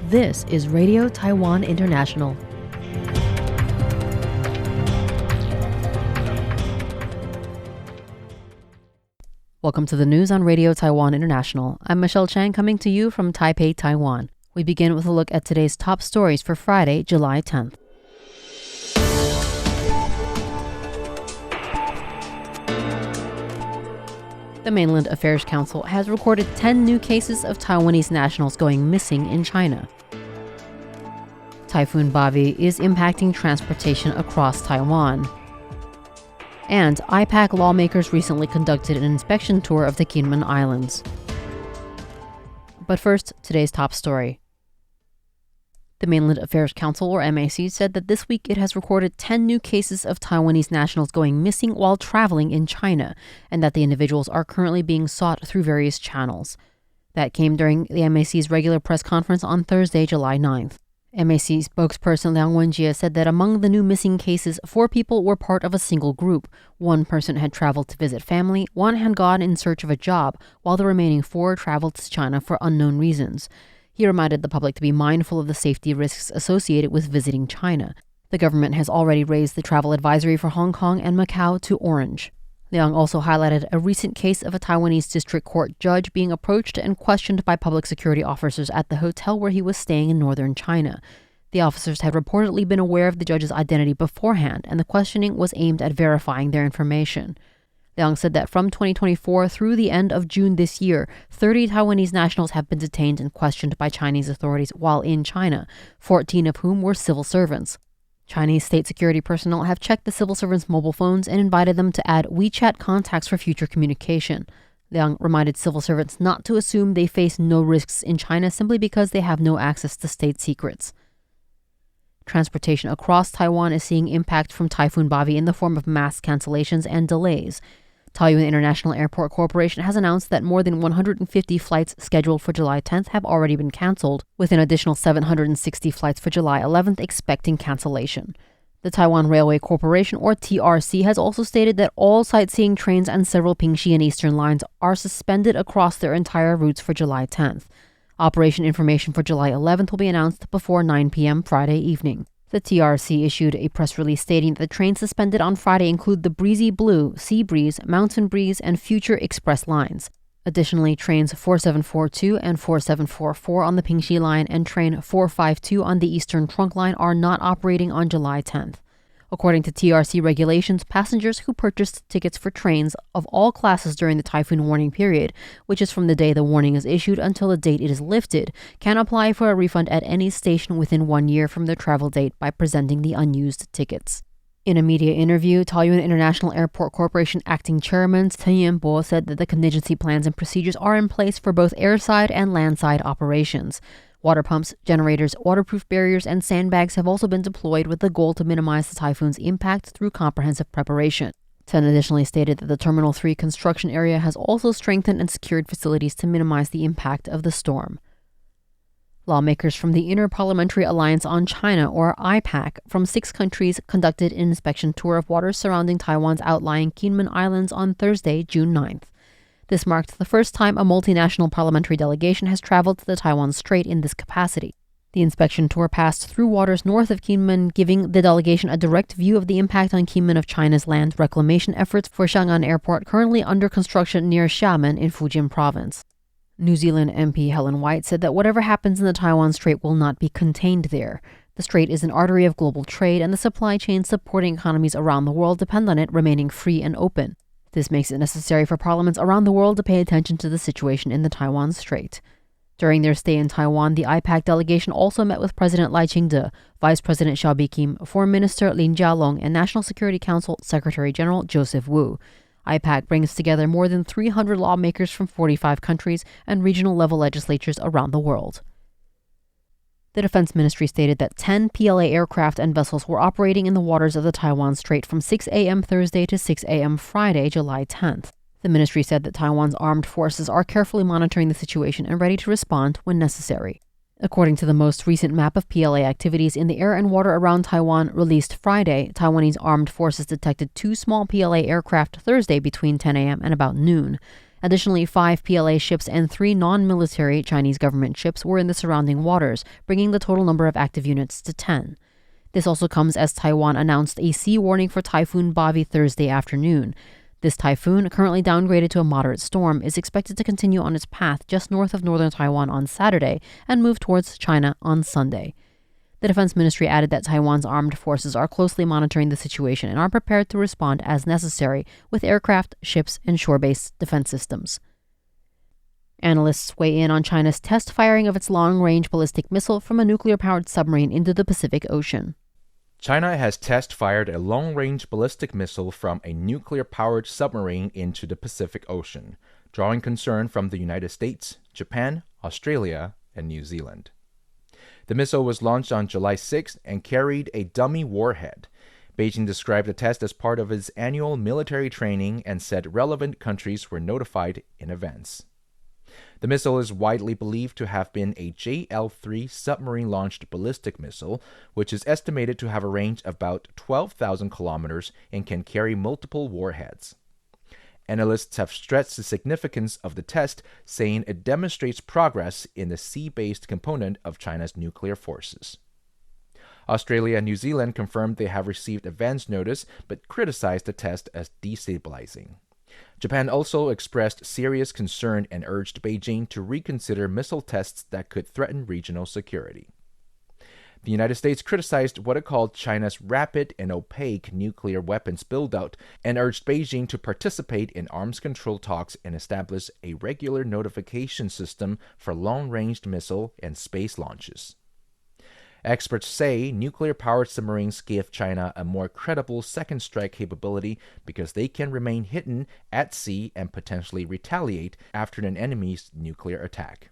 This is Radio Taiwan International. Welcome to the news on Radio Taiwan International. I'm Michelle Chang coming to you from Taipei, Taiwan. We begin with a look at today's top stories for Friday, July 10th. The Mainland Affairs Council has recorded 10 new cases of Taiwanese nationals going missing in China. Typhoon Bavi is impacting transportation across Taiwan. And IPAC lawmakers recently conducted an inspection tour of the Kinmen Islands. But first, today's top story. The Mainland Affairs Council, or MAC, said that this week it has recorded 10 new cases of Taiwanese nationals going missing while traveling in China, and that the individuals are currently being sought through various channels. That came during the MAC's regular press conference on Thursday, July 9th. MAC spokesperson Liang Wenjie said that among the new missing cases, 4 people were part of a single group. 1 person had traveled to visit family, 1 had gone in search of a job, while the remaining 4 traveled to China for unknown reasons. He reminded the public to be mindful of the safety risks associated with visiting China. The government has already raised the travel advisory for Hong Kong and Macau to orange. Liang also highlighted a recent case of a Taiwanese district court judge being approached and questioned by public security officers at the hotel where he was staying in northern China. The officers had reportedly been aware of the judge's identity beforehand, and the questioning was aimed at verifying their information. Liang said that from 2024 through the end of June this year, 30 Taiwanese nationals have been detained and questioned by Chinese authorities while in China, 14 of whom were civil servants. Chinese state security personnel have checked the civil servants' mobile phones and invited them to add WeChat contacts for future communication. Liang reminded civil servants not to assume they face no risks in China simply because they have no access to state secrets. Transportation across Taiwan is seeing impact from Typhoon Bavi in the form of mass cancellations and delays. Taiyuan International Airport Corporation has announced that more than 150 flights scheduled for July 10th have already been canceled, with an additional 760 flights for July 11th expecting cancellation. The Taiwan Railway Corporation, or TRC, has also stated that all sightseeing trains and several Pingxi and Eastern lines are suspended across their entire routes for July 10th. Operation information for July 11th will be announced before 9 p.m. Friday evening. The TRC issued a press release stating that the trains suspended on Friday include the Breezy Blue, Sea Breeze, Mountain Breeze, and Future Express lines. Additionally, trains 4742 and 4744 on the Pingxi line and train 452 on the Eastern Trunk line are not operating on July 10th. According to TRC regulations, passengers who purchased tickets for trains of all classes during the typhoon warning period, which is from the day the warning is issued until the date it is lifted, can apply for a refund at any station within 1 year from the travel date by presenting the unused tickets. In a media interview, Taiyuan International Airport Corporation acting chairman Chen Yanbo said that the contingency plans and procedures are in place for both airside and landside operations. Water pumps, generators, waterproof barriers, and sandbags have also been deployed with the goal to minimize the typhoon's impact through comprehensive preparation. Ten additionally stated that the Terminal 3 construction area has also strengthened and secured facilities to minimize the impact of the storm. Lawmakers from the Inter-Parliamentary Alliance on China, or IPAC, from 6 countries conducted an inspection tour of waters surrounding Taiwan's outlying Kinmen Islands on Thursday, June 9th. This marked the first time a multinational parliamentary delegation has traveled to the Taiwan Strait in this capacity. The inspection tour passed through waters north of Kinmen, giving the delegation a direct view of the impact on Kinmen of China's land reclamation efforts for Xiang'an Airport, currently under construction near Xiamen in Fujian Province. New Zealand MP Helen White said that whatever happens in the Taiwan Strait will not be contained there. The strait is an artery of global trade, and the supply chains supporting economies around the world depend on it remaining free and open. This makes it necessary for parliaments around the world to pay attention to the situation in the Taiwan Strait. During their stay in Taiwan, the IPAC delegation also met with President Lai Ching-te, Vice President Xiao Bi-kim, Foreign Minister Lin Jialong, and National Security Council Secretary General Joseph Wu. IPAC brings together more than 300 lawmakers from 45 countries and regional-level legislatures around the world. The Defense Ministry stated that 10 PLA aircraft and vessels were operating in the waters of the Taiwan Strait from 6 a.m. Thursday to 6 a.m. Friday, July 10th. The ministry said that Taiwan's armed forces are carefully monitoring the situation and ready to respond when necessary. According to the most recent map of PLA activities in the air and water around Taiwan released Friday, Taiwanese armed forces detected 2 small PLA aircraft Thursday between 10 a.m. and about noon. Additionally, 5 PLA ships and 3 non-military Chinese government ships were in the surrounding waters, bringing the total number of active units to 10. This also comes as Taiwan announced a sea warning for Typhoon Bavi Thursday afternoon. This typhoon, currently downgraded to a moderate storm, is expected to continue on its path just north of northern Taiwan on Saturday and move towards China on Sunday. The Defense Ministry added that Taiwan's armed forces are closely monitoring the situation and are prepared to respond as necessary with aircraft, ships, and shore-based defense systems. Analysts weigh in on China's test firing of its long-range ballistic missile from a nuclear-powered submarine into the Pacific Ocean. China has test-fired a long-range ballistic missile from a nuclear-powered submarine into the Pacific Ocean, drawing concern from the United States, Japan, Australia, and New Zealand. The missile was launched on July 6th and carried a dummy warhead. Beijing described the test as part of its annual military training and said relevant countries were notified in advance. The missile is widely believed to have been a JL-3 submarine-launched ballistic missile, which is estimated to have a range of about 12,000 kilometers and can carry multiple warheads. Analysts have stressed the significance of the test, saying it demonstrates progress in the sea-based component of China's nuclear forces. Australia and New Zealand confirmed they have received advance notice but criticized the test as destabilizing. Japan also expressed serious concern and urged Beijing to reconsider missile tests that could threaten regional security. The United States criticized what it called China's rapid and opaque nuclear weapons buildout and urged Beijing to participate in arms control talks and establish a regular notification system for long-range missile and space launches. Experts say nuclear-powered submarines give China a more credible second strike capability because they can remain hidden at sea and potentially retaliate after an enemy's nuclear attack.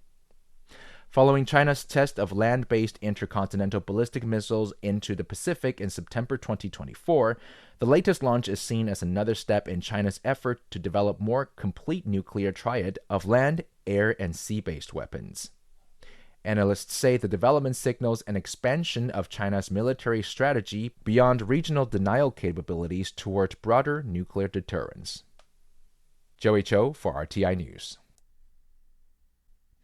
Following China's test of land-based intercontinental ballistic missiles into the Pacific in September 2024, the latest launch is seen as another step in China's effort to develop more complete nuclear triad of land, air, and sea-based weapons. Analysts say the development signals an expansion of China's military strategy beyond regional denial capabilities toward broader nuclear deterrence. Joey Cho for RTI News.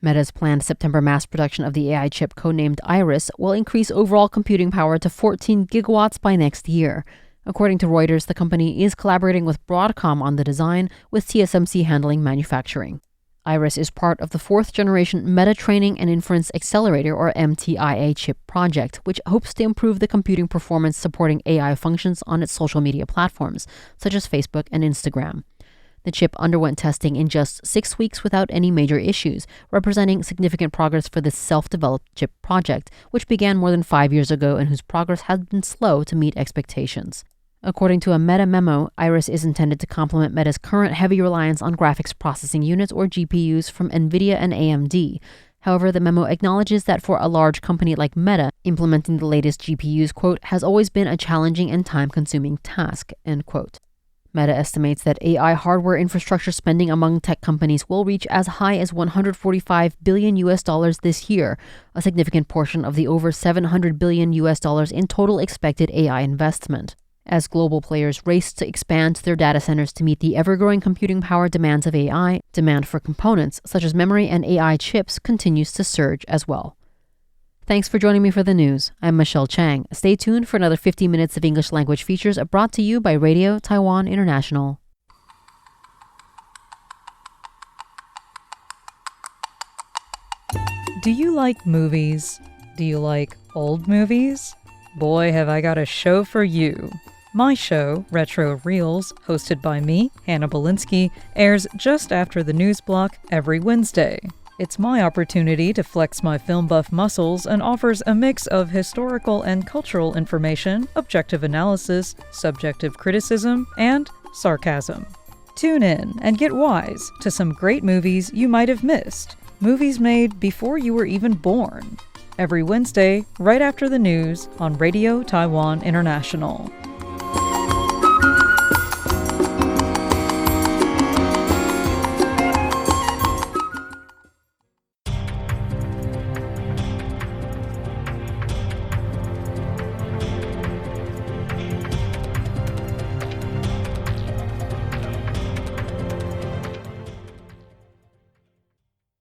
Meta's planned September mass production of the AI chip codenamed Iris will increase overall computing power to 14 gigawatts by next year. According to Reuters, the company is collaborating with Broadcom on the design, with TSMC handling manufacturing. Iris is part of the 4th-generation Meta Training and Inference Accelerator, or MTIA chip project, which hopes to improve the computing performance supporting AI functions on its social media platforms, such as Facebook and Instagram. The chip underwent testing in just 6 weeks without any major issues, representing significant progress for this self-developed chip project, which began more than 5 years ago and whose progress has been slow to meet expectations. According to a Meta memo, Iris is intended to complement Meta's current heavy reliance on graphics processing units, or GPUs, from NVIDIA and AMD. However, the memo acknowledges that for a large company like Meta, implementing the latest GPUs, quote, has always been a challenging and time-consuming task, end quote. Meta estimates that AI hardware infrastructure spending among tech companies will reach as high as $145 billion this year, a significant portion of the over $700 billion in total expected AI investment. As global players race to expand their data centers to meet the ever-growing computing power demands of AI, demand for components such as memory and AI chips continues to surge as well. Thanks for joining me for the news. I'm Michelle Chang. Stay tuned for another 50 minutes of English language features brought to you by Radio Taiwan International. Do you like movies? Do you like old movies? Boy, have I got a show for you. My show, Retro Reels, hosted by me, Hannah Belinsky, airs just after the news block every Wednesday. It's my opportunity to flex my film buff muscles and offers a mix of historical and cultural information, objective analysis, subjective criticism, and sarcasm. Tune in and get wise to some great movies you might have missed. Movies made before you were even born. Every Wednesday, right after the news on Radio Taiwan International.